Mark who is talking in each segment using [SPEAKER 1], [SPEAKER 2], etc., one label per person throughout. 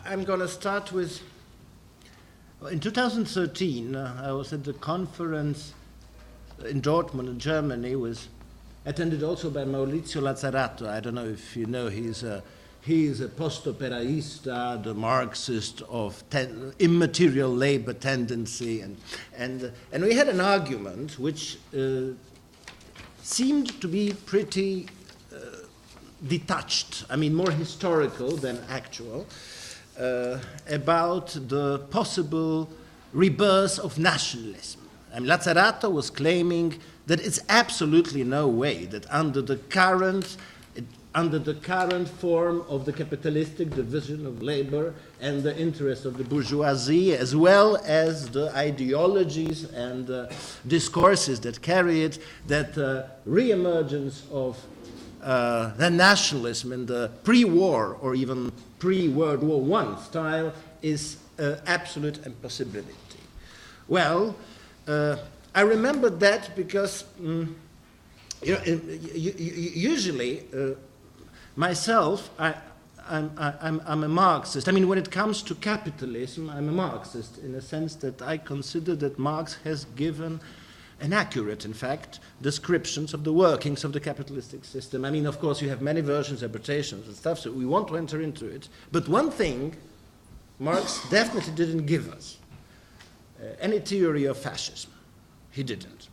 [SPEAKER 1] I'm going to start with, in 2013, I was at the conference in Dortmund in Germany, was attended also by Maurizio Lazzarato. I don't know if you know, he is a post-operaista, the Marxist of immaterial labor tendency, and we had an argument which seemed to be pretty detached, I mean more historical than actual, about the possible rebirth of nationalism. I mean, Lazzarato was claiming that it's absolutely no way that under the current form of the capitalistic division of labor and the interests of the bourgeoisie, as well as the ideologies and discourses that carry it, that re-emergence of the nationalism in the pre-war or even pre-World War I style is absolute impossibility. Well, I remember that because usually myself, I'm a Marxist. I mean, when it comes to capitalism, I'm a Marxist in the sense that I consider that Marx has given an accurate, in fact, descriptions of the workings of the capitalistic system. I mean, of course, you have many versions, interpretations and stuff, so we won't enter into it. But one thing Marx definitely didn't give us, any theory of fascism. He didn't.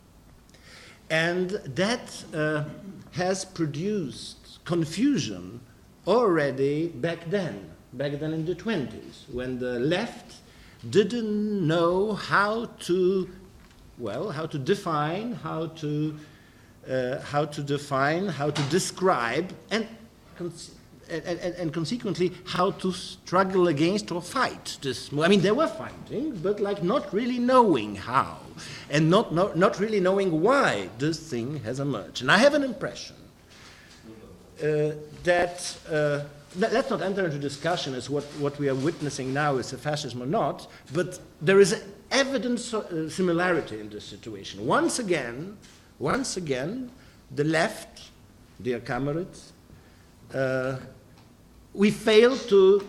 [SPEAKER 1] And that has produced confusion already back then in the 20s, when the left didn't know how to define, how to describe, and consequently how to struggle against or fight this. I mean, they were fighting, but like not really knowing how, and not really knowing why this thing has emerged. And I have an impression that let's not enter into discussion as what we are witnessing now is a fascism or not, but there is evident similarity in this situation. Once again, the left, dear comrades, we fail to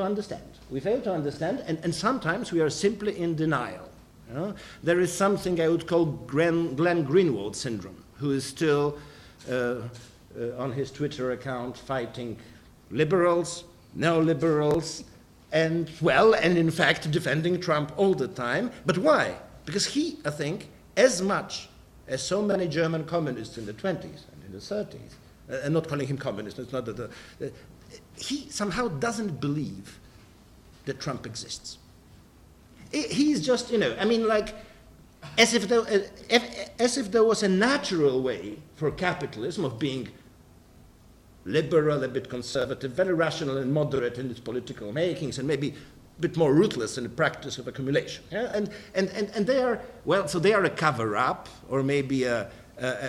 [SPEAKER 1] understand. We fail to understand, and sometimes we are simply in denial. You know? There is something I would call Glenn Greenwald syndrome, who is still on his Twitter account fighting liberals, neoliberals, and in fact defending Trump all the time. But why? Because he, I think, as much as so many German communists in the 20s and in the 30s, and not calling him communist, it's not that he somehow doesn't believe that Trump exists. He's just, I mean, like, as if there was a natural way for capitalism of being liberal, a bit conservative, very rational and moderate in its political makings, and maybe a bit more ruthless in the practice of accumulation. Yeah? And they are, so they are a cover-up, or maybe a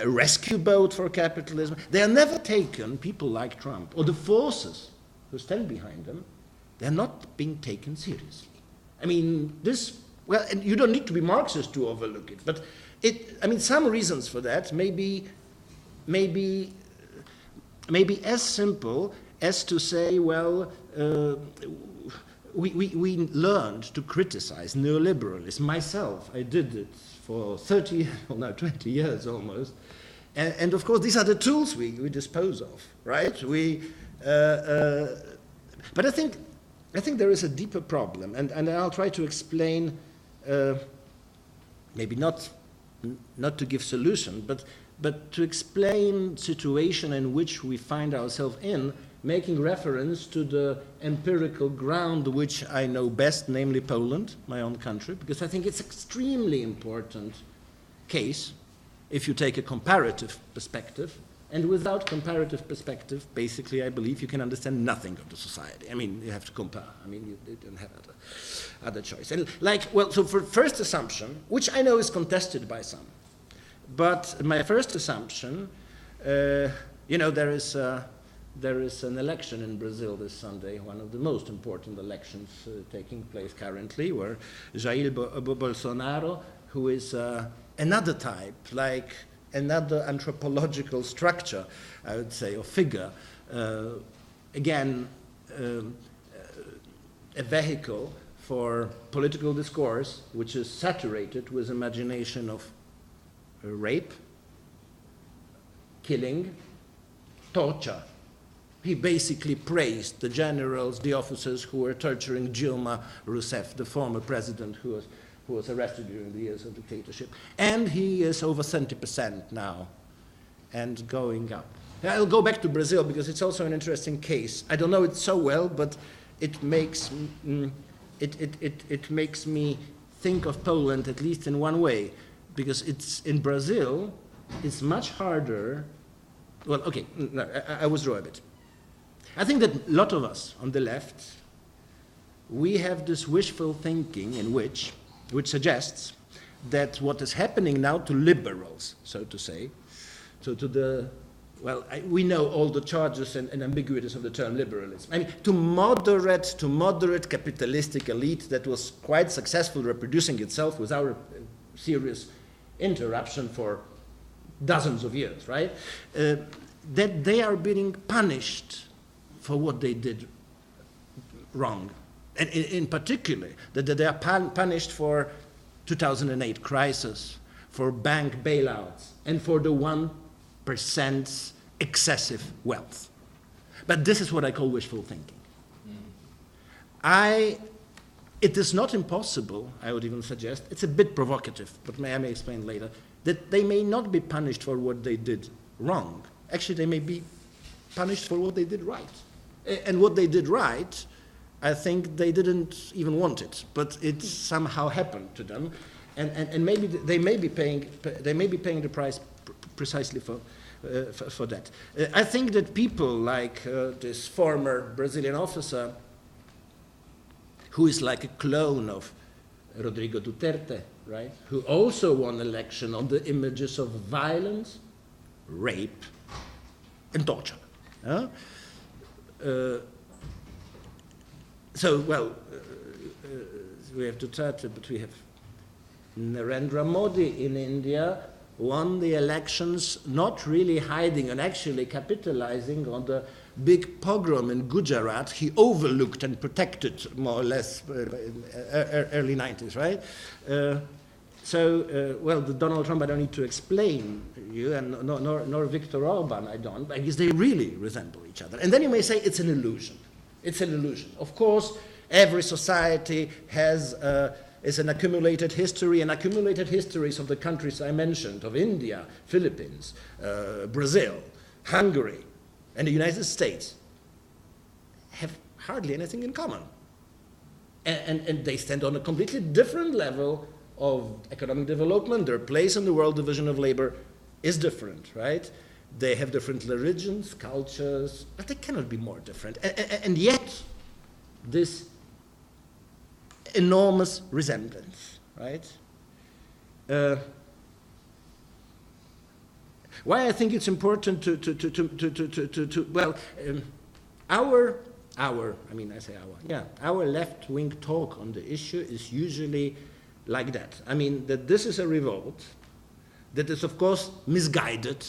[SPEAKER 1] rescue boat for capitalism. They are never taken, people like Trump, or the forces who stand behind them, they're not being taken seriously. I mean, and you don't need to be Marxist to overlook it, but some reasons for that may be as simple as to say, we learned to criticize neoliberalism. Myself, I did it for 20 years almost. And of course, these are the tools we dispose of, right? But I think there is a deeper problem, and I'll try to explain, maybe not to give solution, but to explain situation in which we find ourselves in, making reference to the empirical ground which I know best, namely Poland, my own country, because I think it's extremely important case if you take a comparative perspective. And without comparative perspective, basically, I believe you can understand nothing of the society. I mean, you have to compare. I mean, you don't have other choice. And so for first assumption, which I know is contested by some, but my first assumption, there is an election in Brazil this Sunday, one of the most important elections taking place currently, where Jair Bolsonaro, who is another type, like another anthropological structure, I would say, or figure, a vehicle for political discourse which is saturated with imagination of rape, killing, torture. He basically praised the generals, the officers who were torturing Dilma Rousseff, the former president who was arrested during the years of dictatorship. And he is over 70% now and going up. I'll go back to Brazil because it's also an interesting case. I don't know it so well, but it makes me think of Poland at least in one way, because it's in Brazil, it's much harder. Well, okay, no, I withdraw a bit. I think that a lot of us on the left, we have this wishful thinking which suggests that what is happening now to liberals, so to say, so to the, well, we know all the charges and ambiguities of the term liberalism. I mean, to moderate capitalistic elite that was quite successful reproducing itself without serious interruption for dozens of years, right? That they are being punished for what they did wrong. And in particular, that they are punished for 2008 crisis, for bank bailouts, and for the 1% excessive wealth. But this is what I call wishful thinking. It is not impossible, I would even suggest, it's a bit provocative, but I may explain later, that they may not be punished for what they did wrong. Actually, they may be punished for what they did right. And what they did right, I think they didn't even want it, but it somehow happened to them, and maybe they may be paying the price precisely for that. I think that people like this former Brazilian officer, who is like a clone of Rodrigo Duterte, right? Who also won election on the images of violence, rape, and torture. We have Duterte, but we have Narendra Modi in India, won the elections not really hiding and actually capitalizing on the big pogrom in Gujarat he overlooked and protected more or less in early 90s, right? The Donald Trump I don't need to explain you, and nor Viktor Orban I don't, because they really resemble each other. And then you may say it's an illusion. It's an illusion. Of course, every society is an accumulated history, and accumulated histories of the countries I mentioned, of India, Philippines, Brazil, Hungary, and the United States, have hardly anything in common. And they stand on a completely different level of economic development. Their place in the world division of labor is different, right? They have different religions, cultures, but they cannot be more different. And yet, this enormous resemblance, right? Why I think it's important our left-wing talk on the issue is usually like that. I mean, that this is a revolt that is, of course, misguided,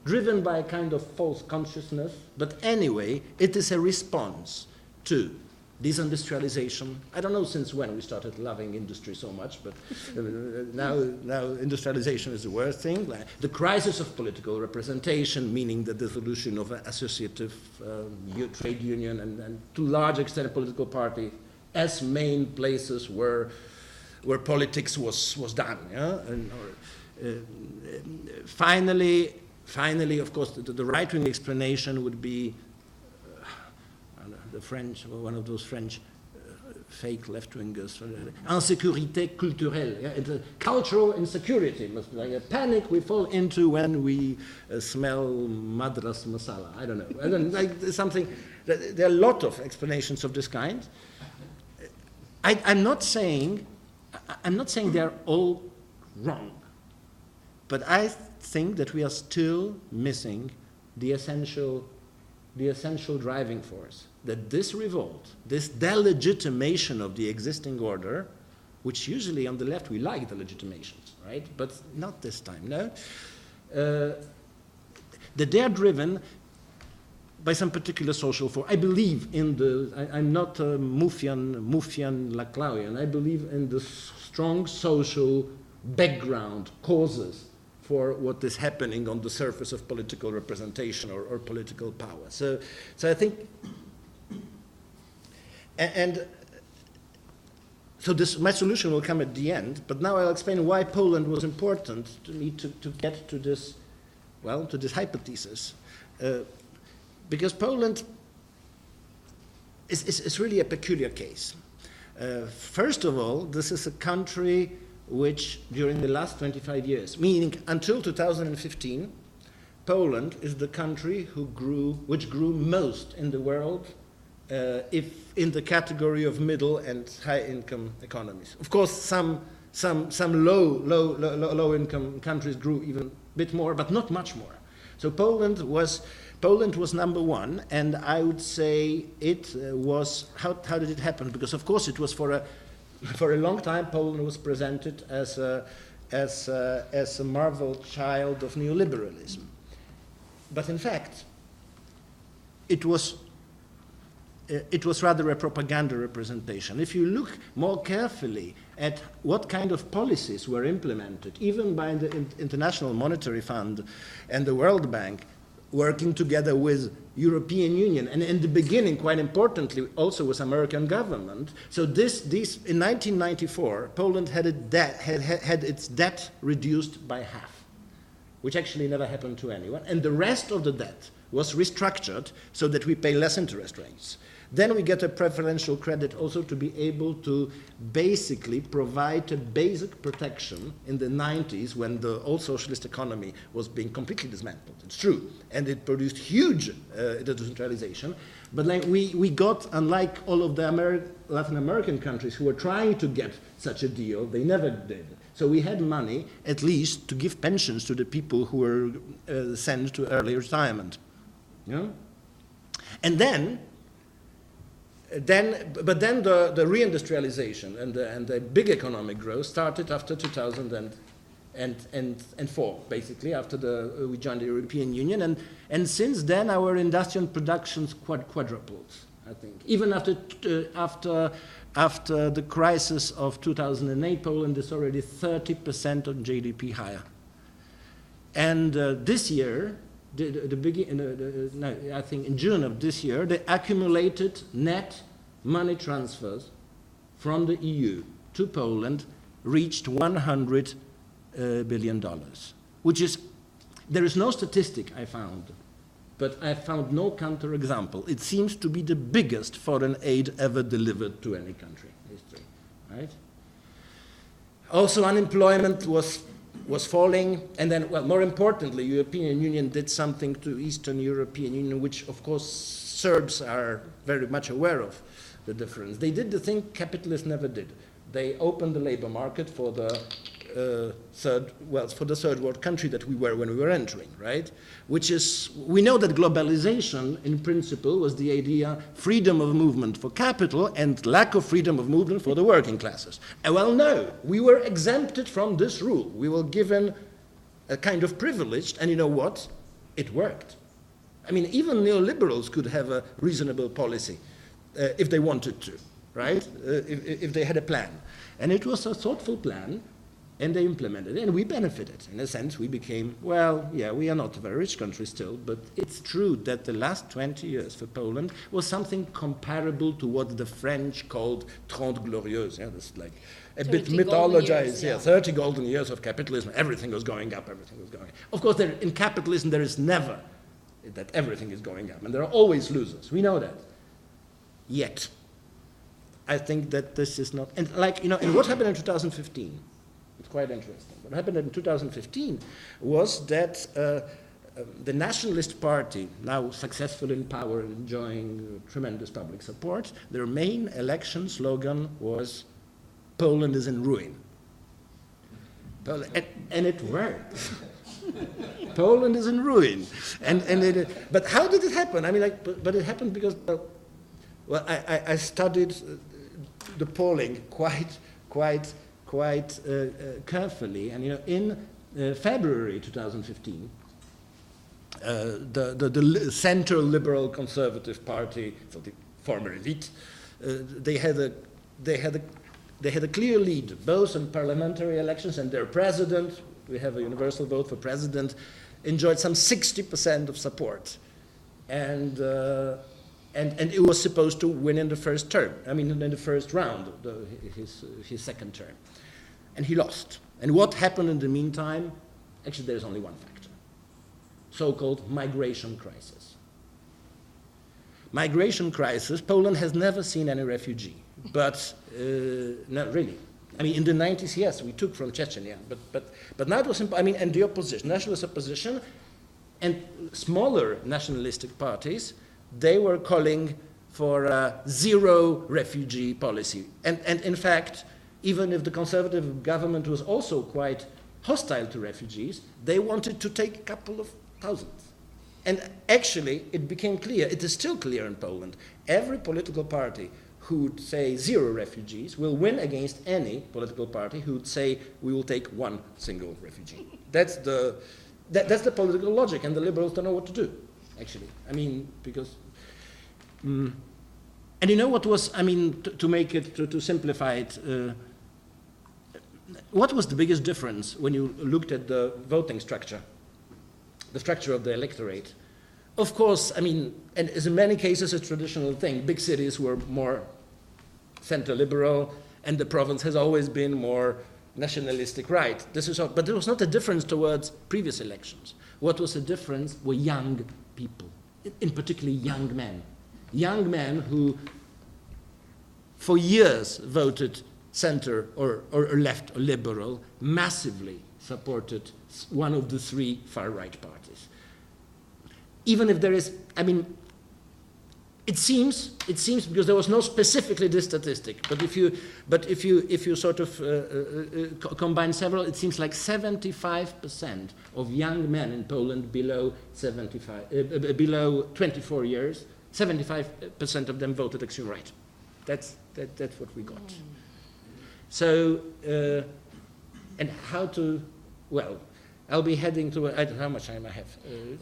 [SPEAKER 1] driven by a kind of false consciousness, but anyway, it is a response to disindustrialization. I don't know since when we started loving industry so much, but now industrialization is the worst thing. Like the crisis of political representation, meaning the dissolution of an associative trade union and to a large extent a political party as main places where politics was done. Yeah? Finally, of course, the right-wing explanation would be the French, one of those French fake left-wingers, insécurité culturelle, yeah? It's a cultural insecurity, like a panic we fall into when we smell madras masala. I don't know. Like something. There are a lot of explanations of this kind. I'm not saying they're all wrong, but I think that we are still missing the essential driving force. That this revolt, this delegitimation of the existing order, which usually on the left we like the legitimations, right? But not this time, no? That they are driven by some particular social force. I believe in I'm not a Muffian Laclauian. I believe in the strong social background causes for what is happening on the surface of political representation or political power. So I think, so my solution will come at the end, but now I'll explain why Poland was important to me to get to this, well, to this hypothesis. Because Poland is really a peculiar case. First of all, this is a country which, during the last 25 years, meaning until 2015, Poland is the country which grew most in the world, if in the category of middle and high-income economies. Of course, some low-income countries grew even a bit more, but not much more. So Poland was number one, and I would say it was. How did it happen? Because of course it was for a long time Poland was presented as a marvel child of neoliberalism, but in fact it was rather a propaganda representation. If you look more carefully at what kind of policies were implemented, even by the International Monetary Fund and the World Bank, working together with European Union, and in the beginning, quite importantly, also with American government. So in 1994, Poland had its debt reduced by half, which actually never happened to anyone, and the rest of the debt was restructured so that we pay less interest rates. Then we get a preferential credit also to be able to basically provide a basic protection in the 90s when the old socialist economy was being completely dismantled. It's true. And it produced huge decentralization. But like we got, unlike all of the Latin American countries who were trying to get such a deal, they never did. So we had money, at least, to give pensions to the people who were sent to early retirement. Yeah? And then the reindustrialization and the big economic growth started after 2004, basically, after we joined the European Union. And since then, our industrial productions quadrupled, I think. Even after the crisis of 2008, Poland is already 30% of GDP higher. And this year, I think in June of this year, the accumulated net money transfers from the EU to Poland reached $100 billion, which is, there is no statistic I found, but I found no counterexample. It seems to be the biggest foreign aid ever delivered to any country in history, right? Also, unemployment was falling, and then, well, more importantly, European Union did something to Eastern European Union, which, of course, Serbs are very much aware of the difference. They did the thing capitalists never did. They opened the labor market for the third world country that we were when we were entering, right? Which is, we know that globalization, in principle, was the idea freedom of movement for capital and lack of freedom of movement for the working classes. And well, no, we were exempted from this rule. We were given a kind of privilege, and you know what? It worked. I mean, even neoliberals could have a reasonable policy if they wanted to, right? If they had a plan. And it was a thoughtful plan, and they implemented it, and we benefited. In a sense, we became, well, yeah, we are not a very rich country still, but it's true that the last 20 years for Poland was something comparable to what the French called Trente Glorieuses. Yeah, this like a bit mythologized, yeah, 30 golden years of capitalism. Everything was going up, everything was going up. Of course, in capitalism, there is never that everything is going up, and there are always losers. We know that. Yet, I think that this is not, and like, you know, and what happened in 2015? It's quite interesting. What happened in 2015 was that the Nationalist Party, now successful in power and enjoying tremendous public support, their main election slogan was, Poland is in ruin. And it worked. Poland is in ruin. But how did it happen? I mean, like, but it happened because, well, I studied the polling quite carefully, and you know, in February 2015, the center liberal conservative party, so the former elite, they had a clear lead both in parliamentary elections, and their president, we have a universal vote for president, enjoyed some 60% of support, and it was supposed to win in the first term. I mean, in the first round, his second term, and he lost. And what happened in the meantime? Actually, there's only one factor: so-called migration crisis. Migration crisis. Poland has never seen any refugee, but not really. I mean, in the 90s, yes, we took from Chechnya, but now it was. I mean, and the opposition, nationalist opposition, and smaller nationalistic parties, they were calling for a zero refugee policy. And in fact, even if the conservative government was also quite hostile to refugees, they wanted to take a couple of thousands. And actually, it became clear, it is still clear in Poland, every political party who would say zero refugees will win against any political party who would say we will take one single refugee. That's the political logic, and the liberals don't know what to do, actually. I mean, because... and you know what was, I mean, to make it, to simplify it, what was the biggest difference when you looked at the voting structure, the structure of the electorate? Of course, I mean, and as in many cases a traditional thing, big cities were more center-liberal, and the province has always been more nationalistic right. This is all, but there was not a difference towards previous elections. What was the difference were young people, in particular young men. Young men who for years voted center or left or liberal, massively supported one of the three far-right parties. Even if there is, I mean, it seems because there was no specifically this statistic, but if you sort of combine several, it seems like 75% of young men in Poland below 24 years, 75% of them voted extreme right. That's what we got. So, and how to, well, I'll be heading to, I don't know how much time I have.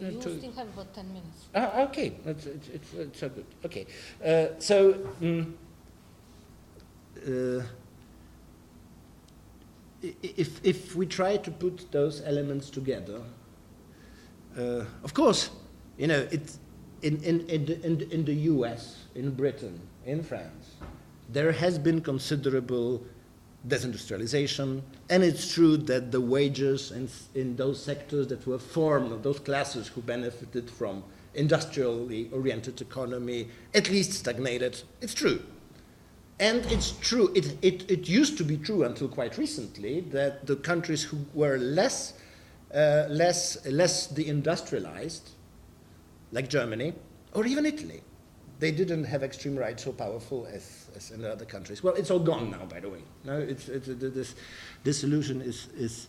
[SPEAKER 2] You still have about 10 minutes.
[SPEAKER 1] Okay, it's so good. Okay, if we try to put those elements together, of course, you know, it's in the US, in Britain, in France, there has been considerable desindustrialization, and it's true that the wages in those sectors that were formed, those classes who benefited from industrially oriented economy, at least stagnated. It's true. And it's true, it used to be true until quite recently that the countries who were less deindustrialized, like Germany, or even Italy, they didn't have extreme right so powerful as in the other countries. Well, it's all gone now, by the way. No, this solution is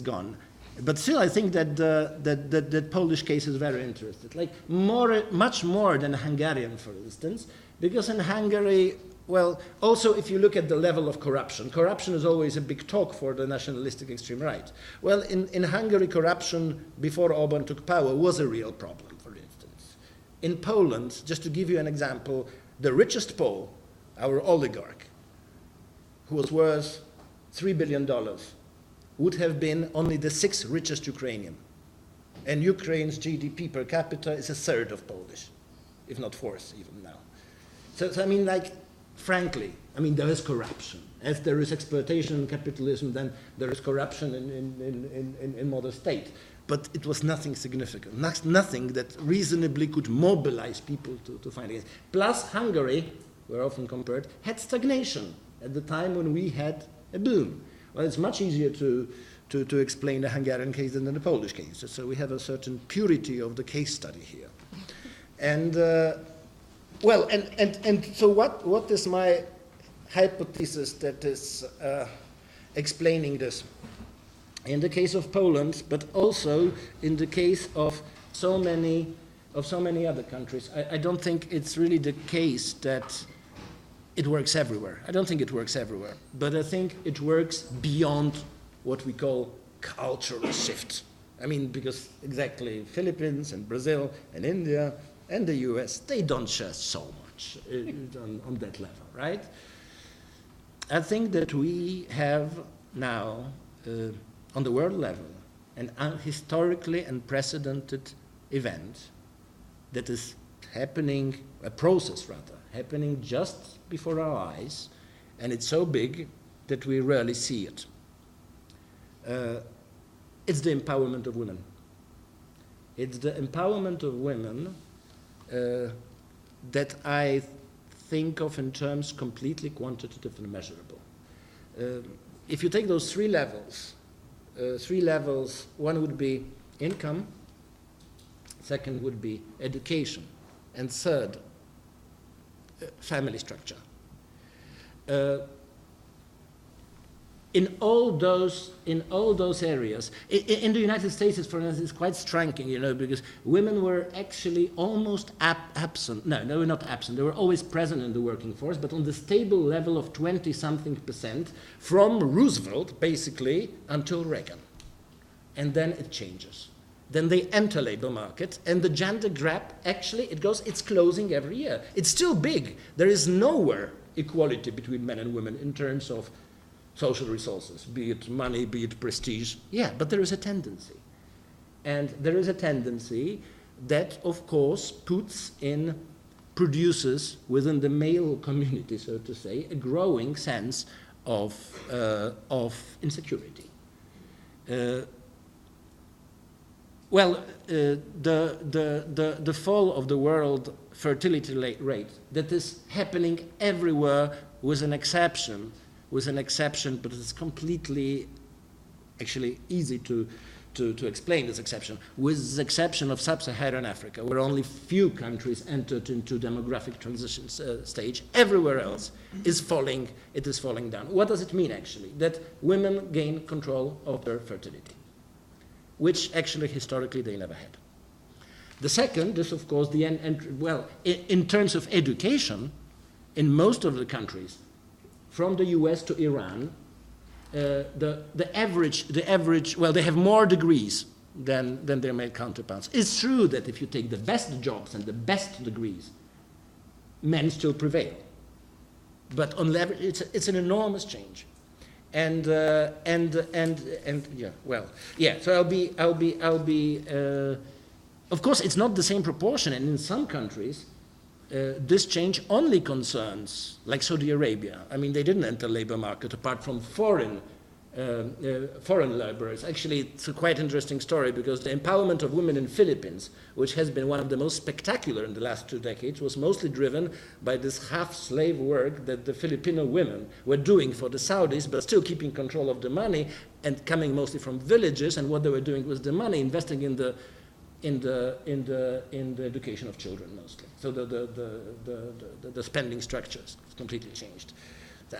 [SPEAKER 1] gone. But still, I think that that Polish case is very interesting. Like much more than Hungarian, for instance, because in Hungary, well, also if you look at the level of corruption, corruption is always a big talk for the nationalistic extreme right. Well, in Hungary, corruption before Orban took power was a real problem. In Poland, just to give you an example, the richest Pole, our oligarch, who was worth $3 billion, would have been only the sixth richest Ukrainian. And Ukraine's GDP per capita is a third of Polish, if not fourth even now. So I mean, like, frankly, I mean, there is corruption. As there is exploitation in capitalism, then there is corruption in modern state. But it was nothing significant, nothing that reasonably could mobilize people to fight against. Plus, Hungary, we're often compared, had stagnation at the time when we had a boom. Well, it's much easier to explain the Hungarian case than the Polish case. So we have a certain purity of the case study here. And, well, and so what is my hypothesis that is explaining this? In the case of Poland, but also in the case of so many other countries, I don't think it's really the case that it works everywhere. I don't think it works everywhere, but I think it works beyond what we call cultural shift. I mean, because exactly Philippines and Brazil and India and the US, they don't share so much on that level, right? I think that we have now, on the world level, an historically unprecedented event that is happening, a process rather, happening just before our eyes, and it's so big that we rarely see it. It's the empowerment of women. It's the empowerment of women that I think of in terms completely quantitative and measurable. If you take those three levels, one would be income, second would be education, and third, family structure. In all those areas, in the United States, for instance, it's quite striking, because women were actually almost absent. No, they were not absent. They were always present in the working force, but on the stable level of 20-something% from Roosevelt, basically, until Reagan. And then it changes. Then they enter labor market, and the gender gap, actually, it's closing every year. It's still big. There is nowhere equality between men and women in terms of social resources, be it money, be it prestige. Yeah, but there is a tendency. And there is a tendency that, of course, produces within the male community, so to say, a growing sense of insecurity. The fall of the world fertility rate that is happening everywhere with an exception, but it's completely actually easy to explain this exception, with the exception of sub-Saharan Africa, where only few countries entered into demographic transition stage. Everywhere else is falling down. What does it mean, actually? That women gain control of their fertility, which actually historically they never had. The second is, of course, in terms of education, in most of the countries, from the US to Iran, the average, they have more degrees than their male counterparts. It's true that if you take the best jobs and the best degrees, men still prevail. But on leverage, it's an enormous change. So I'll be. Of course, it's not the same proportion, and in some countries, this change only concerns, like Saudi Arabia. I mean, they didn't enter labor market apart from foreign laborers. Actually, it's a quite interesting story because the empowerment of women in Philippines, which has been one of the most spectacular in the last 2 decades, was mostly driven by this half-slave work that the Filipino women were doing for the Saudis, but still keeping control of the money and coming mostly from villages. And what they were doing with the money, investing in the education of children mostly. So the spending structures completely changed.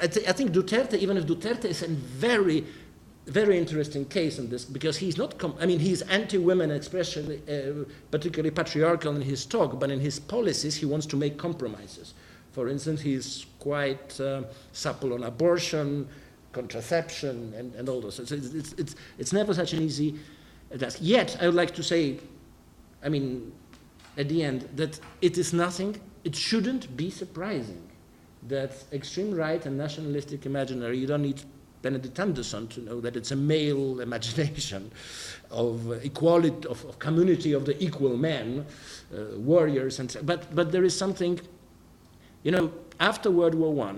[SPEAKER 1] I think Duterte, even if Duterte is a very, very interesting case in this, because he's not, he's anti-women, especially, particularly patriarchal in his talk, but in his policies he wants to make compromises. For instance, he's quite supple on abortion, contraception, and all those. So it's never such an easy task. Yet, I would like to say, at the end, that it shouldn't be surprising that extreme right and nationalistic imaginary, you don't need Benedict Anderson to know that it's a male imagination of equality, of community of the equal men, warriors, but there is something, after World War I,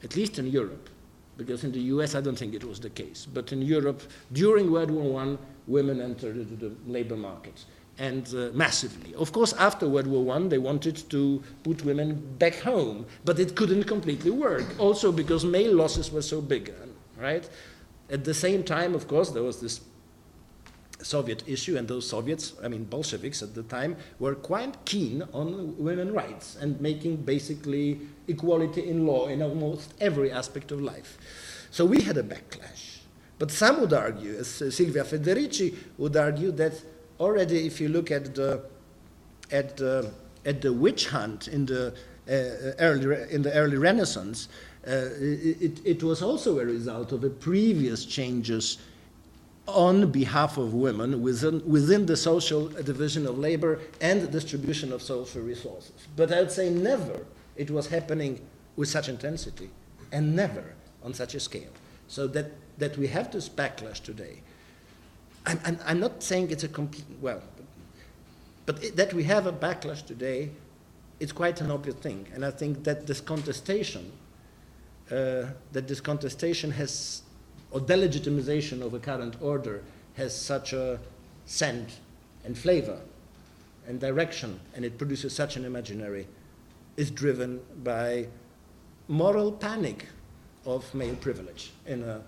[SPEAKER 1] at least in Europe, because in the US I don't think it was the case, but in Europe, during World War I, women entered into the labor market. And massively. Of course, after World War I, they wanted to put women back home, but it couldn't completely work. Also because male losses were so big, right? At the same time, of course, there was this Soviet issue, and those Soviets, Bolsheviks at the time, were quite keen on women's rights and making basically equality in law in almost every aspect of life. So we had a backlash. But some would argue, as Silvia Federici would argue, that already, if you look at the witch hunt in the early Renaissance, it was also a result of the previous changes on behalf of women within the social division of labor and distribution of social resources. But I would say never it was happening with such intensity and never on such a scale. So that we have this backlash today. I'm not saying it's a complete, well, but that we have a backlash today, it's quite an obvious thing. And I think that this contestation has, or delegitimization of a current order has such a scent and flavor and direction, and it produces such an imaginary, is driven by moral panic of male privilege in a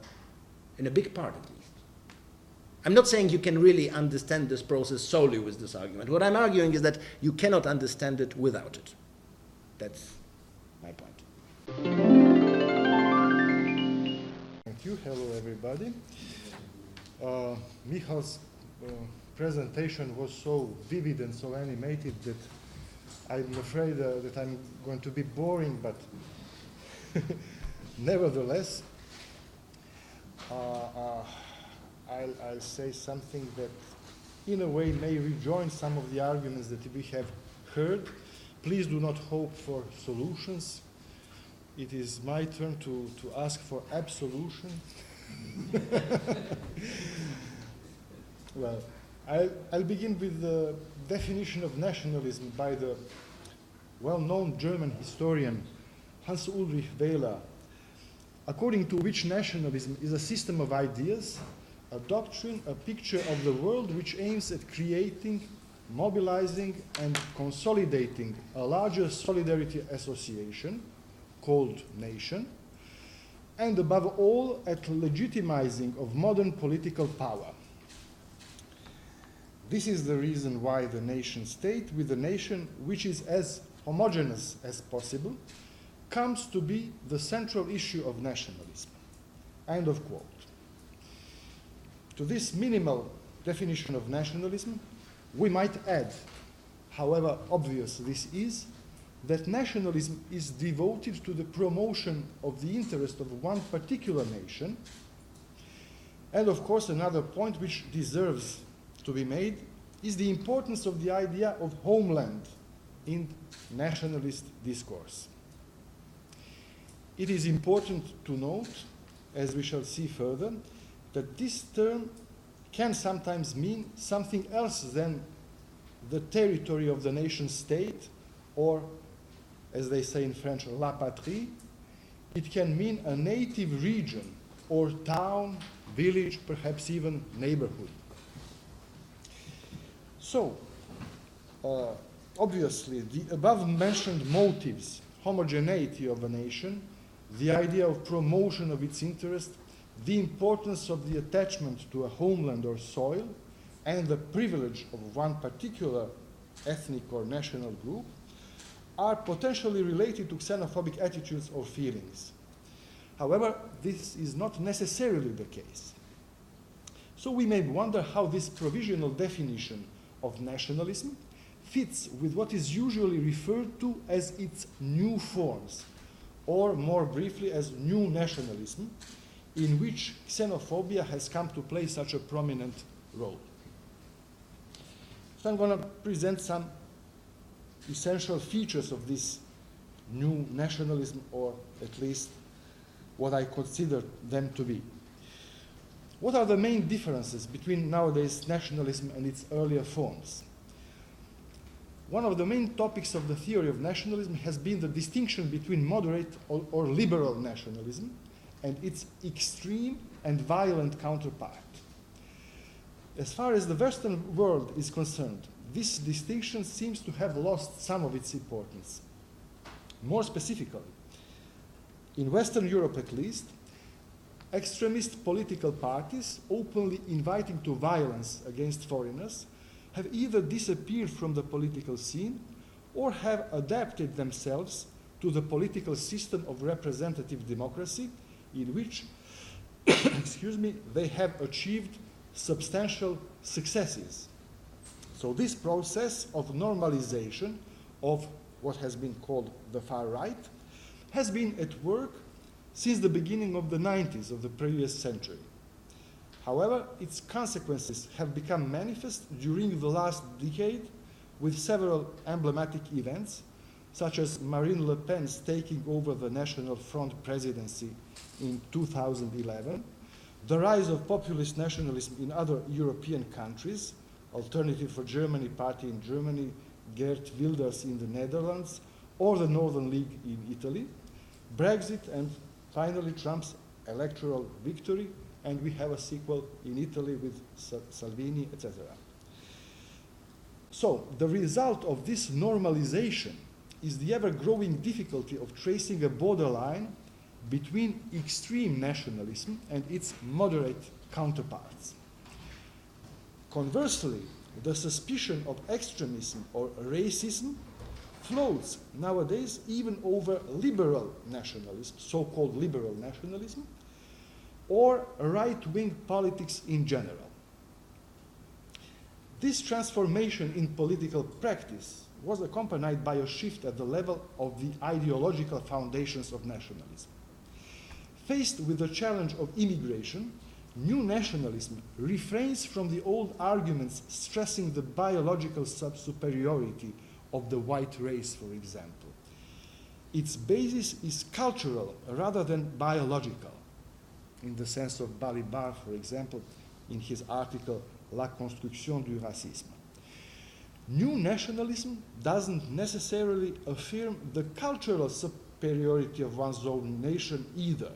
[SPEAKER 1] big part at least. I'm not saying you can really understand this process solely with this argument. What I'm arguing is that you cannot understand it without it. That's my point.
[SPEAKER 3] Thank you. Hello, everybody. Michał's presentation was so vivid and so animated that I'm afraid that I'm going to be boring, but nevertheless, I'll say something that in a way may rejoin some of the arguments that we have heard. Please do not hope for solutions. It is my turn to ask for absolution. Well, I'll begin with the definition of nationalism by the well-known German historian Hans Ulrich Wehler, according to which nationalism is a system of ideas, a doctrine, a picture of the world which aims at creating, mobilizing, and consolidating a larger solidarity association called nation, and above all at legitimizing of modern political power. This is the reason why the nation state, with a nation which is as homogeneous as possible, comes to be the central issue of nationalism. End of quote. To this minimal definition of nationalism, we might add, however obvious this is, that nationalism is devoted to the promotion of the interest of one particular nation. And of course, another point which deserves to be made is the importance of the idea of homeland in nationalist discourse. It is important to note, as we shall see further, that this term can sometimes mean something else than the territory of the nation state, or, as they say in French, la patrie. It can mean a native region, or town, village, perhaps even neighborhood. So, obviously, the above-mentioned motives, homogeneity of a nation, the idea of promotion of its interest, the importance of the attachment to a homeland or soil, and the privilege of one particular ethnic or national group are potentially related to xenophobic attitudes or feelings. However, this is not necessarily the case. So we may wonder how this provisional definition of nationalism fits with what is usually referred to as its new forms, or more briefly as new nationalism, in which xenophobia has come to play such a prominent role. So I'm going to present some essential features of this new nationalism, or at least what I consider them to be. What are the main differences between nowadays nationalism and its earlier forms? One of the main topics of the theory of nationalism has been the distinction between moderate or liberal nationalism and its extreme and violent counterpart. As far as the Western world is concerned, this distinction seems to have lost some of its importance. More specifically, in Western Europe at least, extremist political parties openly inviting to violence against foreigners have either disappeared from the political scene or have adapted themselves to the political system of representative democracy in which, they have achieved substantial successes. So this process of normalization of what has been called the far right has been at work since the beginning of the 90s of the previous century. However, its consequences have become manifest during the last decade with several emblematic events, such as Marine Le Pen's taking over the National Front presidency in 2011, the rise of populist nationalism in other European countries, Alternative for Germany party in Germany, Geert Wilders in the Netherlands, or the Northern League in Italy, Brexit, and finally Trump's electoral victory, and we have a sequel in Italy with Salvini, etc. So the result of this normalization is the ever-growing difficulty of tracing a borderline between extreme nationalism and its moderate counterparts. Conversely, the suspicion of extremism or racism floats nowadays even over liberal nationalism, so-called liberal nationalism, or right-wing politics in general. This transformation in political practice was accompanied by a shift at the level of the ideological foundations of nationalism. Faced with the challenge of immigration, new nationalism refrains from the old arguments stressing the biological superiority of the white race, for example. Its basis is cultural rather than biological, in the sense of Balibar, for example, in his article La Construction du Racisme. New nationalism doesn't necessarily affirm the cultural superiority of one's own nation either.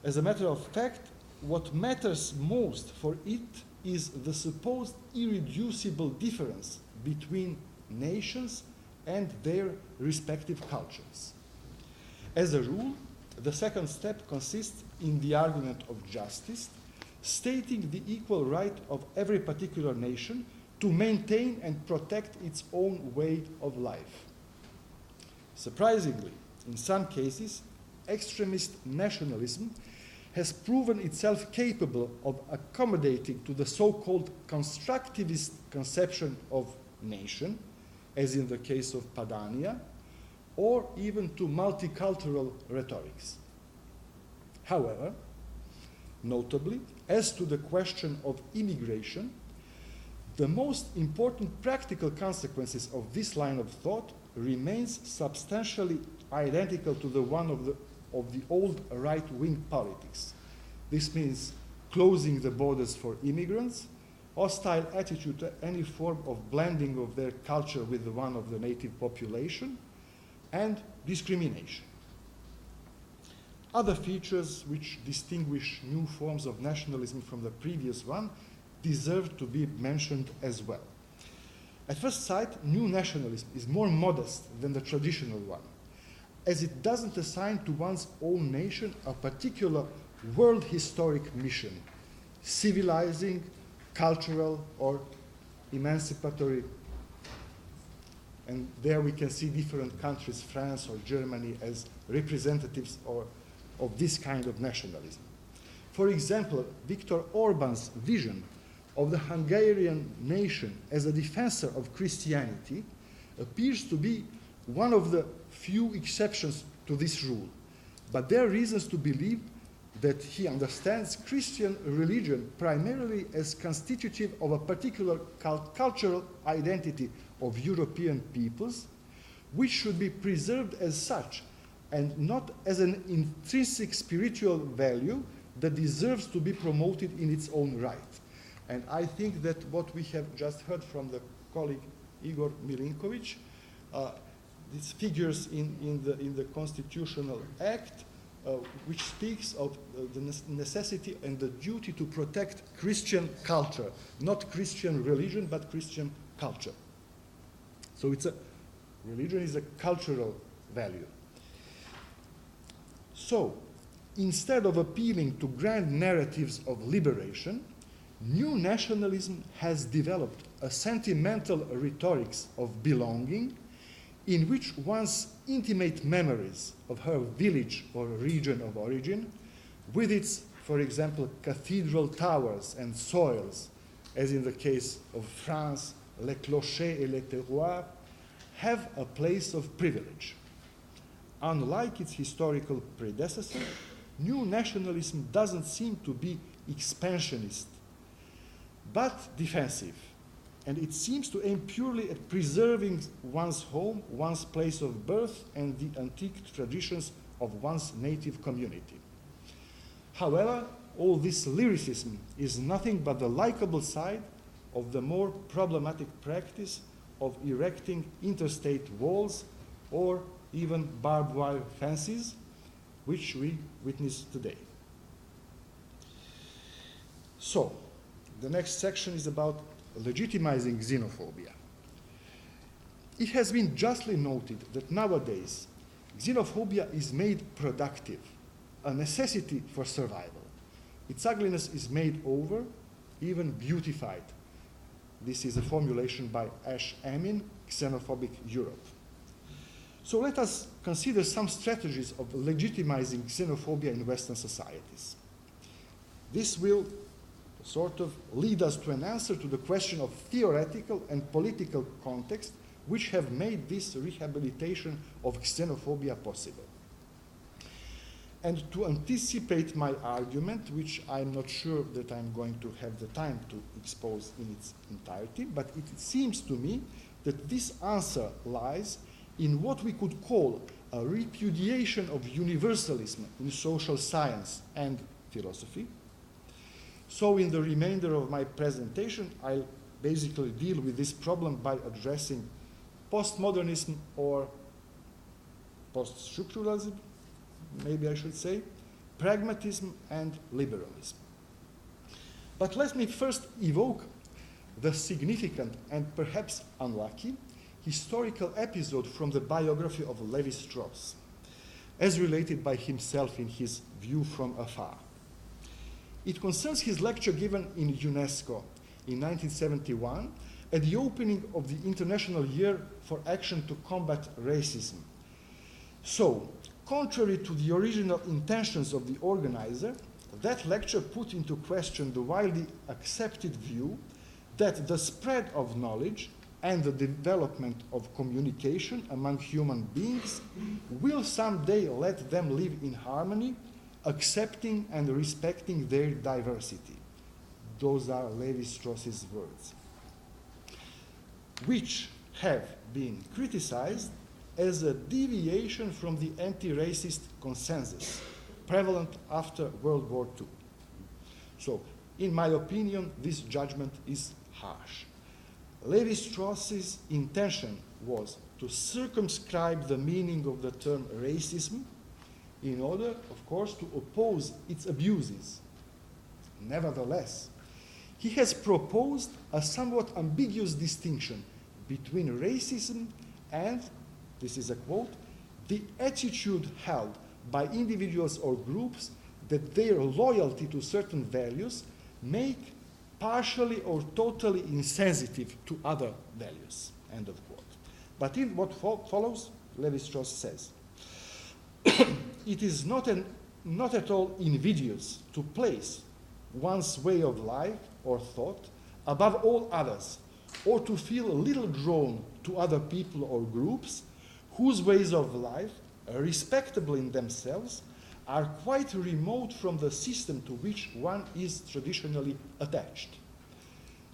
[SPEAKER 3] As a matter of fact, what matters most for it is the supposed irreducible difference between nations and their respective cultures. As a rule, the second step consists in the argument of justice, stating the equal right of every particular nation to maintain and protect its own way of life. Surprisingly, in some cases, extremist nationalism has proven itself capable of accommodating to the so-called constructivist conception of nation, as in the case of Padania, or even to multicultural rhetorics. However, notably, as to the question of immigration, the most important practical consequences of this line of thought remains substantially identical to the one of the old right-wing politics. This means closing the borders for immigrants, hostile attitude to any form of blending of their culture with the one of the native population, and discrimination. Other features which distinguish new forms of nationalism from the previous one deserve to be mentioned as well. At first sight, new nationalism is more modest than the traditional one, as it doesn't assign to one's own nation a particular world historic mission, civilizing, cultural, or emancipatory. And there we can see different countries, France or Germany, as representatives of this kind of nationalism. For example, Viktor Orban's vision of the Hungarian nation as a defensor of Christianity appears to be one of the few exceptions to this rule. But there are reasons to believe that he understands Christian religion primarily as constitutive of a particular cultural identity of European peoples, which should be preserved as such and not as an intrinsic spiritual value that deserves to be promoted in its own right. And I think that what we have just heard from the colleague Igor Milinković, these figures in the Constitutional Act, which speaks of the necessity and the duty to protect Christian culture, not Christian religion, but Christian culture. So religion is a cultural value. So, instead of appealing to grand narratives of liberation, new nationalism has developed a sentimental rhetorics of belonging, in which one's intimate memories of her village or region of origin, with its, for example, cathedral towers and soils, as in the case of France, les clochers et les terroirs, have a place of privilege. Unlike its historical predecessor, new nationalism doesn't seem to be expansionist, but defensive. And it seems to aim purely at preserving one's home, one's place of birth, and the antique traditions of one's native community. However, all this lyricism is nothing but the likable side of the more problematic practice of erecting interstate walls or even barbed wire fences, which we witness today. So, the next section is about legitimizing xenophobia. It has been justly noted that nowadays xenophobia is made productive, a necessity for survival. Its ugliness is made over, even beautified. This is a formulation by Ash Amin, Xenophobic Europe. So let us consider some strategies of legitimizing xenophobia in Western societies. This will sort of lead us to an answer to the question of theoretical and political context which have made this rehabilitation of xenophobia possible. And to anticipate my argument, which I'm not sure that I'm going to have the time to expose in its entirety, but it seems to me that this answer lies in what we could call a repudiation of universalism in social science and philosophy. So in the remainder of my presentation, I'll basically deal with this problem by addressing postmodernism or post-structuralism, maybe I should say, pragmatism and liberalism. But let me first evoke the significant and perhaps unlucky historical episode from the biography of Lévi-Strauss, as related by himself in his View from Afar. It concerns his lecture given in UNESCO in 1971 at the opening of the International Year for Action to Combat Racism. So, contrary to the original intentions of the organizer, that lecture put into question the widely accepted view that the spread of knowledge and the development of communication among human beings will someday let them live in harmony, accepting and respecting their diversity. Those are Lévi-Strauss's words, which have been criticized as a deviation from the anti-racist consensus prevalent after World War II. So, in my opinion, this judgment is harsh. Lévi-Strauss's intention was to circumscribe the meaning of the term racism in order, of course, to oppose its abuses. Nevertheless, he has proposed a somewhat ambiguous distinction between racism and, this is a quote, the attitude held by individuals or groups that their loyalty to certain values make partially or totally insensitive to other values, end of quote. But in what follows, Lévi-Strauss says, it is not at all invidious to place one's way of life or thought above all others, or to feel a little drawn to other people or groups whose ways of life, respectable in themselves, are quite remote from the system to which one is traditionally attached.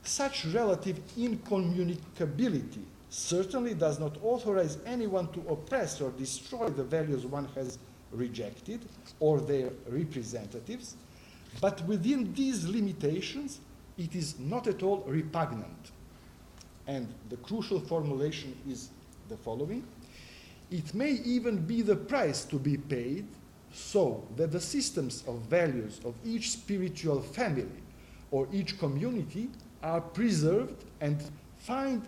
[SPEAKER 3] Such relative incommunicability certainly does not authorize anyone to oppress or destroy the values one has rejected or their representatives, but within these limitations, it is not at all repugnant. And the crucial formulation is the following: it may even be the price to be paid so that the systems of values of each spiritual family or each community are preserved and find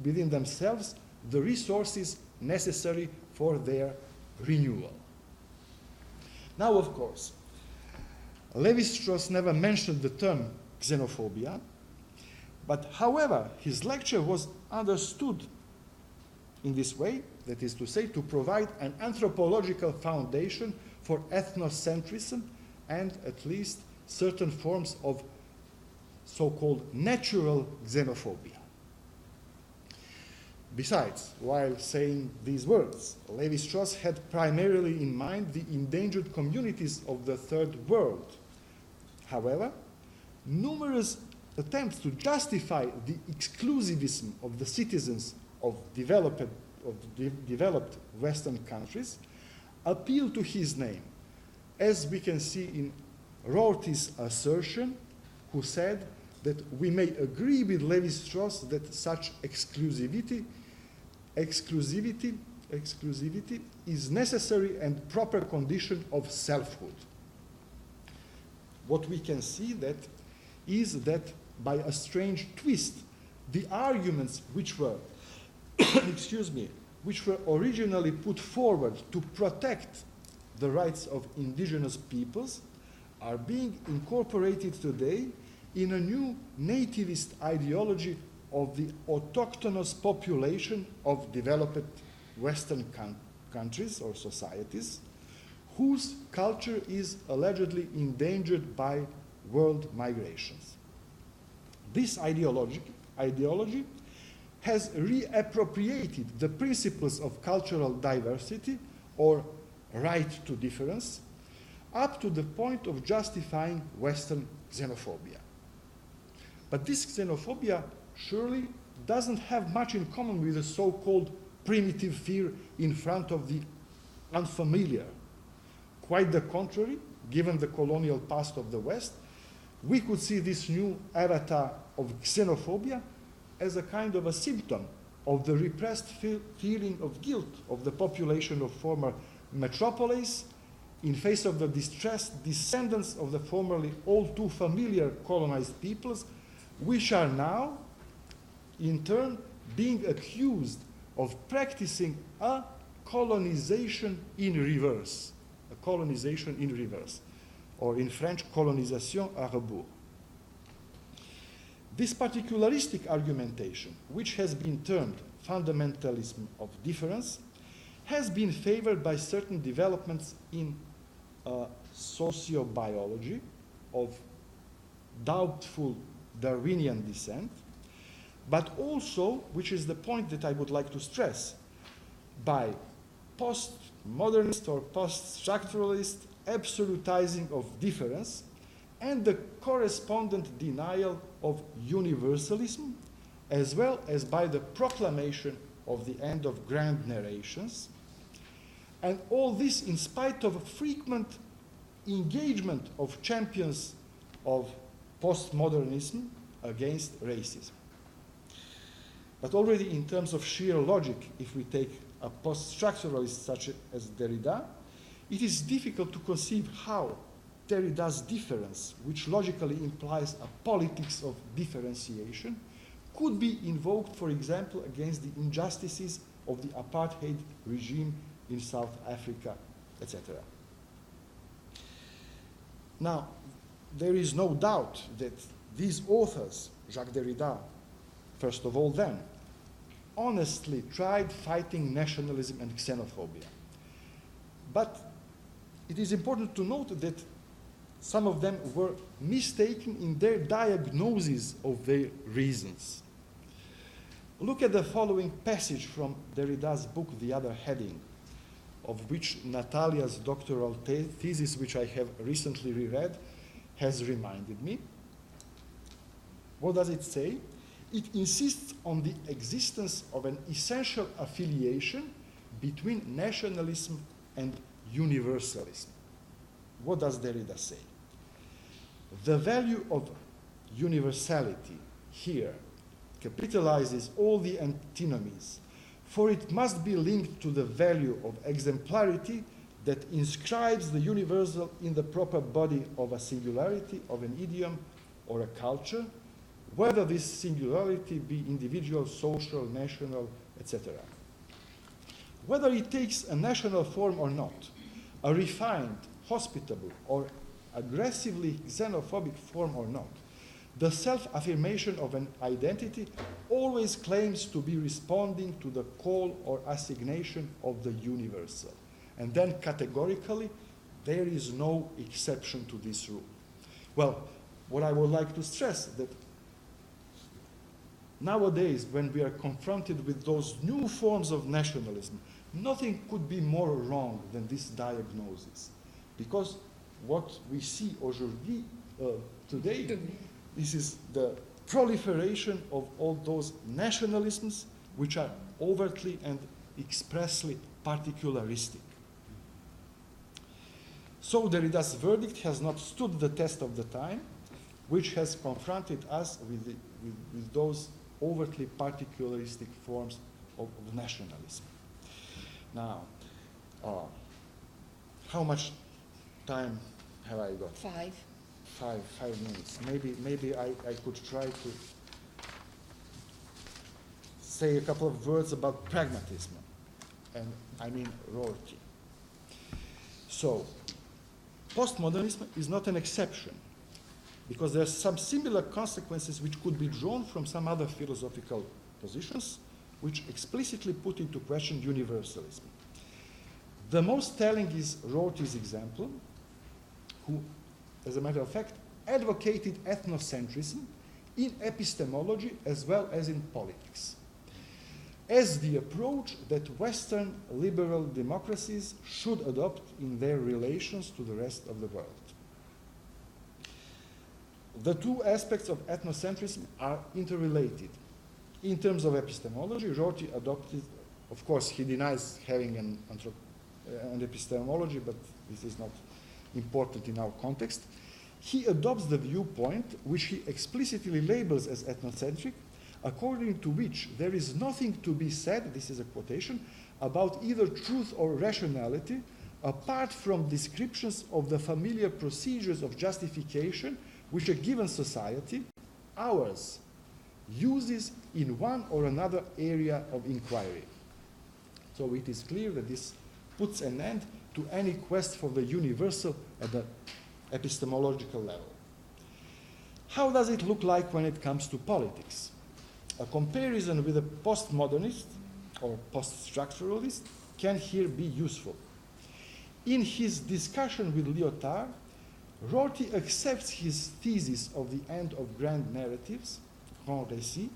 [SPEAKER 3] within themselves the resources necessary for their renewal. Now, of course, Lévi-Strauss never mentioned the term xenophobia, but however, his lecture was understood in this way, that is to say, to provide an anthropological foundation for ethnocentrism and at least certain forms of so-called natural xenophobia. Besides, while saying these words, Lévi-Strauss had primarily in mind the endangered communities of the Third World. However, numerous attempts to justify the exclusivism of the citizens of developed Western countries appeal to his name, as we can see in Rorty's assertion, who said that we may agree with Levi-Strauss that such exclusivity is necessary and proper condition of selfhood. What we can see that is that by a strange twist, the arguments which were, which were originally put forward to protect the rights of indigenous peoples are being incorporated today in a new nativist ideology of the autochthonous population of developed Western countries or societies, whose culture is allegedly endangered by world migrations. This ideology has reappropriated the principles of cultural diversity or right to difference up to the point of justifying Western xenophobia. But this xenophobia surely doesn't have much in common with the so-called primitive fear in front of the unfamiliar. Quite the contrary, given the colonial past of the West, we could see this new avatar of xenophobia as a kind of a symptom of the repressed feeling of guilt of the population of former metropolis in face of the distressed descendants of the formerly all too familiar colonized peoples, which are now, in turn, being accused of practicing a colonization in reverse. A colonization in reverse, or in French, colonisation à rebours. This particularistic argumentation, which has been termed fundamentalism of difference, has been favored by certain developments in sociobiology of doubtful Darwinian descent, but also, which is the point that I would like to stress, by postmodernist or post-structuralist absolutizing of difference and the correspondent denial of universalism, as well as by the proclamation of the end of grand narrations. And all this in spite of frequent engagement of champions of postmodernism against racism. But already in terms of sheer logic, if we take a post-structuralist such as Derrida, it is difficult to conceive how Derrida's difference, which logically implies a politics of differentiation, could be invoked, for example, against the injustices of the apartheid regime in South Africa, etc. Now, there is no doubt that these authors, Jacques Derrida, first of all them, honestly tried fighting nationalism and xenophobia. But it is important to note that some of them were mistaken in their diagnosis of their reasons. Look at the following passage from Derrida's book, The Other Heading, of which Natalia's doctoral thesis, which I have recently reread, has reminded me. What does it say? It insists on the existence of an essential affiliation between nationalism and universalism. What does Derrida say? The value of universality here capitalizes all the antinomies, for it must be linked to the value of exemplarity that inscribes the universal in the proper body of a singularity, of an idiom, or a culture, whether this singularity be individual, social, national, etc. Whether it takes a national form or not, a refined, hospitable, or aggressively xenophobic form or not, the self-affirmation of an identity always claims to be responding to the call or assignation of the universal. And then categorically, there is no exception to this rule. Well, what I would like to stress that nowadays, when we are confronted with those new forms of nationalism, nothing could be more wrong than this diagnosis. Because what we see aujourd'hui today. This is the proliferation of all those nationalisms which are overtly and expressly particularistic. So Derrida's verdict has not stood the test of the time, which has confronted us with those overtly particularistic forms of nationalism. Now, how much time have I got?
[SPEAKER 2] 5.
[SPEAKER 3] 5 minutes. Maybe I could try to say a couple of words about pragmatism, and I mean Rorty. So, postmodernism is not an exception, because there are some similar consequences which could be drawn from some other philosophical positions which explicitly put into question universalism. The most telling is Rorty's example, who, as a matter of fact, advocated ethnocentrism in epistemology as well as in politics, as the approach that Western liberal democracies should adopt in their relations to the rest of the world. The two aspects of ethnocentrism are interrelated. In terms of epistemology, Rorty adopted, of course, he denies having an epistemology, but this is not important in our context. He adopts the viewpoint which he explicitly labels as ethnocentric, according to which there is nothing to be said, this is a quotation, about either truth or rationality, apart from descriptions of the familiar procedures of justification which a given society, ours, uses in one or another area of inquiry. So it is clear that this puts an end to any quest for the universal at the epistemological level. How does it look like when it comes to politics? A comparison with a postmodernist or post-structuralist can here be useful. In his discussion with Lyotard, Rorty accepts his thesis of the end of grand narratives, grand récit,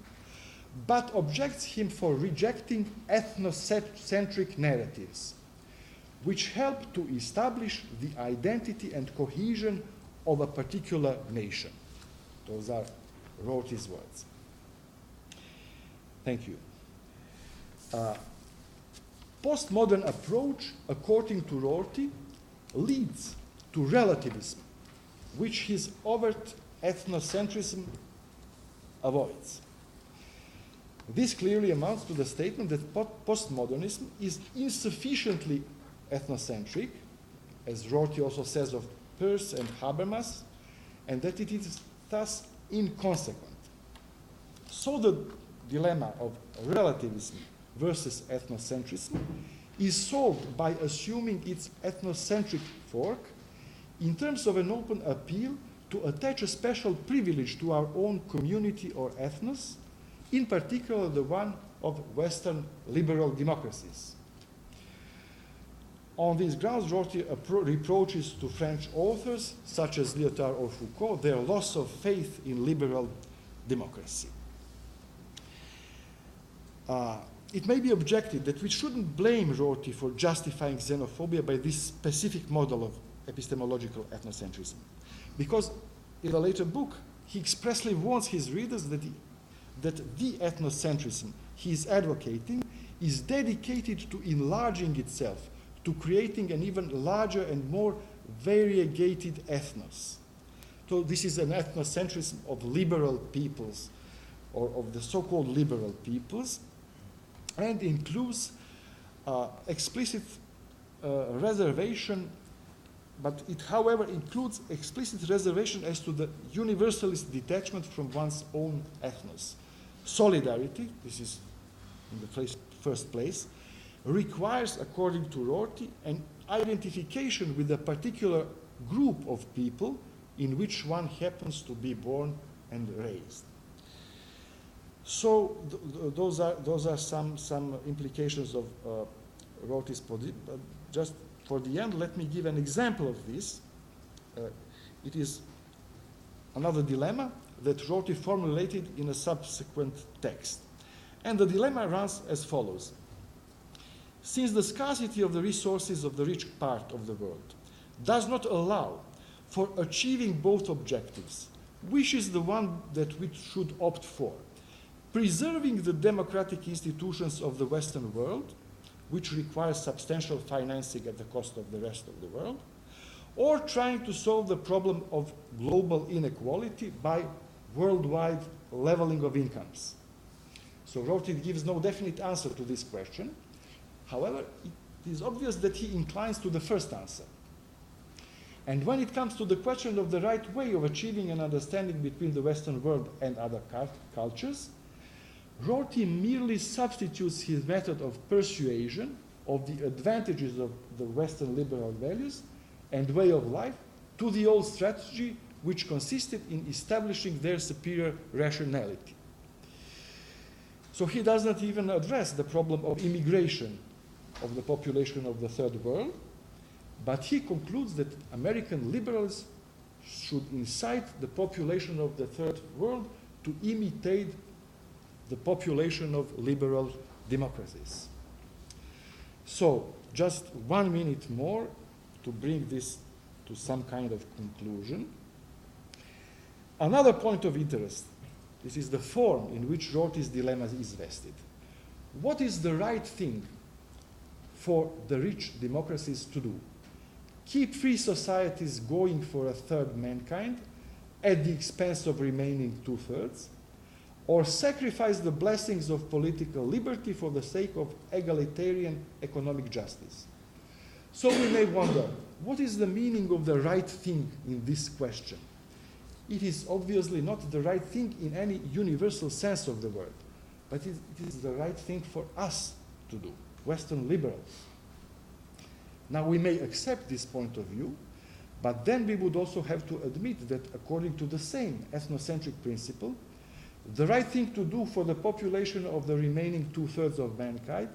[SPEAKER 3] but objects him for rejecting ethnocentric narratives, which help to establish the identity and cohesion of a particular nation. Those are Rorty's words. Thank you. Postmodern approach, according to Rorty, leads to relativism, which his overt ethnocentrism avoids. This clearly amounts to the statement that postmodernism is insufficiently ethnocentric, as Rorty also says of Peirce and Habermas, and that it is thus inconsequent. So the dilemma of relativism versus ethnocentrism is solved by assuming its ethnocentric fork in terms of an open appeal to attach a special privilege to our own community or ethnos, in particular the one of Western liberal democracies. On these grounds, Rorty reproaches to French authors, such as Lyotard or Foucault, their loss of faith in liberal democracy. It may be objected that we shouldn't blame Rorty for justifying xenophobia by this specific model of epistemological ethnocentrism, because in a later book, he expressly warns his readers that the ethnocentrism he is advocating is dedicated to enlarging itself, to creating an even larger and more variegated ethnos. So this is an ethnocentrism of liberal peoples, or of the so-called liberal peoples, and includes explicit reservation, but it, however, includes explicit reservation as to the universalist detachment from one's own ethnos. Solidarity, this is in the first place, requires, according to Rorty, an identification with a particular group of people in which one happens to be born and raised. So those are some implications of Rorty's position. Just for the end, let me give an example of this. It is another dilemma that Rorty formulated in a subsequent text. And the dilemma runs as follows. Since the scarcity of the resources of the rich part of the world does not allow for achieving both objectives, which is the one that we should opt for? Preserving the democratic institutions of the Western world, which requires substantial financing at the cost of the rest of the world, or trying to solve the problem of global inequality by worldwide leveling of incomes? So Rorty gives no definite answer to this question. However, it is obvious that he inclines to the first answer. And when it comes to the question of the right way of achieving an understanding between the Western world and other cultures, Rorty merely substitutes his method of persuasion of the advantages of the Western liberal values and way of life to the old strategy, which consisted in establishing their superior rationality. So he does not even address the problem of immigration of the population of the Third World, but he concludes that American liberals should incite the population of the Third World to imitate the population of liberal democracies. So, just 1 minute more to bring this to some kind of conclusion. Another point of interest, this is the form in which Rorty's dilemma is vested. What is the right thing for the rich democracies to do? Keep free societies going for a third mankind at the expense of remaining two-thirds, or sacrifice the blessings of political liberty for the sake of egalitarian economic justice? So we may wonder, what is the meaning of the right thing in this question? It is obviously not the right thing in any universal sense of the word, but it is the right thing for us to do, Western liberals. Now we may accept this point of view, but then we would also have to admit that according to the same ethnocentric principle, the right thing to do for the population of the remaining two-thirds of mankind,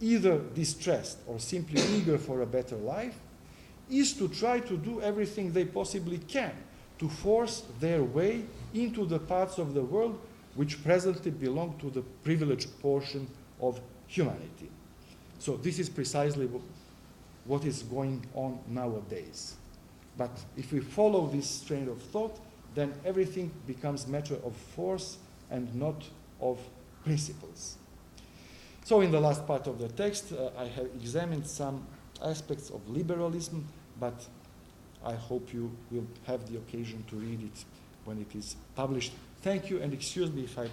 [SPEAKER 3] either distressed or simply eager for a better life, is to try to do everything they possibly can to force their way into the parts of the world which presently belong to the privileged portion of humanity. So this is precisely what is going on nowadays. But if we follow this train of thought, then everything becomes matter of force and not of principles. So in the last part of the text, I have examined some aspects of liberalism, but I hope you will have the occasion to read it when it is published. Thank you, and excuse me if I...